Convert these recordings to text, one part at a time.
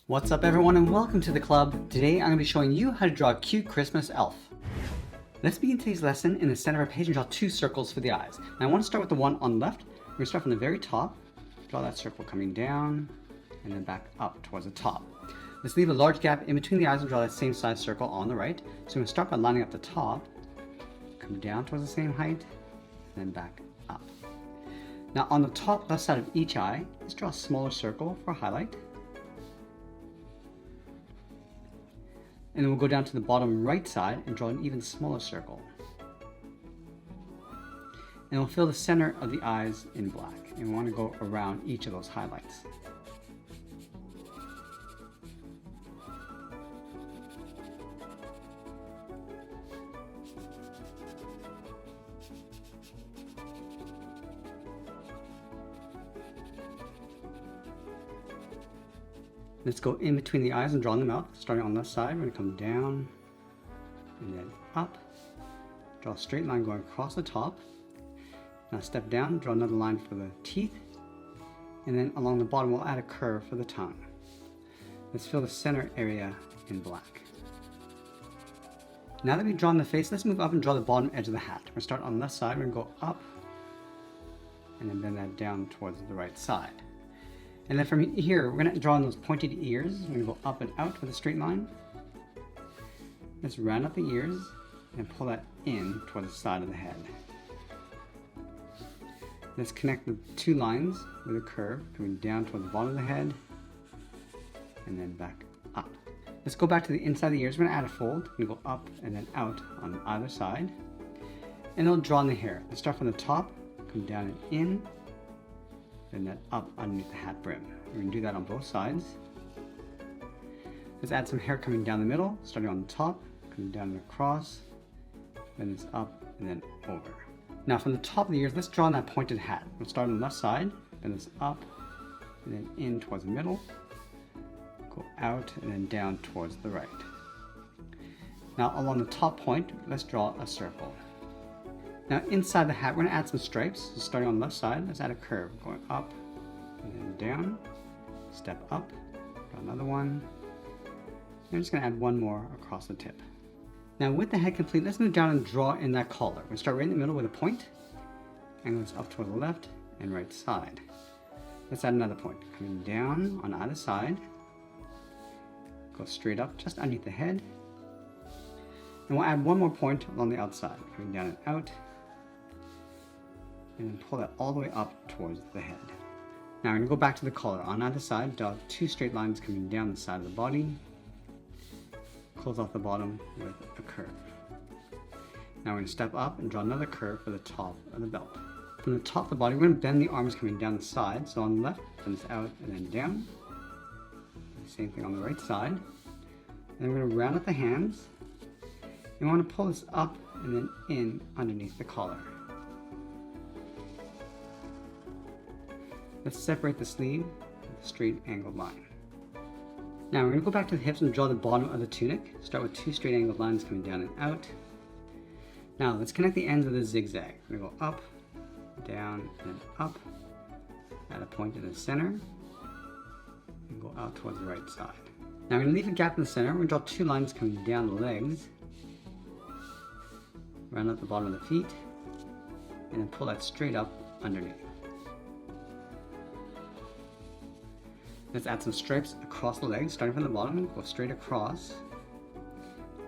What's up everyone and welcome to the club. Today I'm going to be showing you how to draw a cute Christmas elf. Let's begin today's lesson in the center of our page and draw two circles for the eyes. Now I want to start with the one on the left. We're going to start from the very top, draw that circle coming down and then back up towards the top. Let's leave a large gap in between the eyes and draw that same size circle on the right. So we're going to start by lining up the top, come down towards the same height, and then back up. Now on the top left side of each eye, let's draw a smaller circle for a highlight. And then we'll go down to the bottom right side and draw an even smaller circle. And we'll fill the center of the eyes in black. And we want to go around each of those highlights. Let's go in between the eyes and draw the mouth. Starting on the left side, we're going to come down and then up. Draw a straight line going across the top. Now step down, draw another line for the teeth. And then along the bottom, we'll add a curve for the tongue. Let's fill the center area in black. Now that we've drawn the face, let's move up and draw the bottom edge of the hat. We're going to start on the left side, we're going to go up and then bend that down towards the right side. And then from here, we're going to draw in those pointed ears. We're going to go up and out with a straight line. Let's round up the ears and pull that in toward the side of the head. Let's connect the two lines with a curve coming down toward the bottom of the head and then back up. Let's go back to the inside of the ears. We're going to add a fold. We're going to go up and then out on either side. And then we'll draw in the hair. Let's start from the top, come down and in, and then up underneath the hat brim. We're going to do that on both sides. Let's add some hair coming down the middle, starting on the top, coming down and across, then it's up and then over. Now from the top of the ears, let's draw on that pointed hat. We'll start on the left side, then it's up, and then in towards the middle, go out and then down towards the right. Now along the top point, let's draw a circle. Now inside the hat, we're going to add some stripes. So starting on the left side, let's add a curve going up and then down, step up, draw another one. And I'm just going to add one more across the tip. Now with the head complete, let's move down and draw in that collar. We're going to start right in the middle with a point, and goes up toward the left and right side. Let's add another point, coming down on either side, go straight up just underneath the head, and we'll add one more point along the outside, coming down and out, and then pull that all the way up towards the head. Now we're going to go back to the collar. On either side, draw two straight lines coming down the side of the body, close off the bottom with a curve. Now we're going to step up and draw another curve for the top of the belt. From the top of the body, we're going to bend the arms coming down the side. So on the left, bend this out and then down. Same thing on the right side. And then we're going to round up the hands. And we want to pull this up and then in underneath the collar. Let's separate the sleeve with a straight angled line. Now we're going to go back to the hips and draw the bottom of the tunic. Start with two straight angled lines coming down and out. Now let's connect the ends with a zigzag. We're going to go up, down, and then up. Add a point in the center. And go out towards the right side. Now we're going to leave a gap in the center. We're going to draw two lines coming down the legs. Round up the bottom of the feet. And then pull that straight up underneath. Let's add some stripes across the legs, starting from the bottom, go straight across.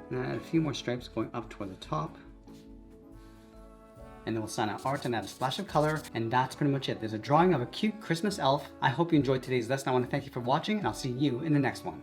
And add a few more stripes going up toward the top. And then we'll sign out art and add a splash of color, and that's pretty much it. There's a drawing of a cute Christmas elf. I hope you enjoyed today's lesson. I want to thank you for watching, and I'll see you in the next one.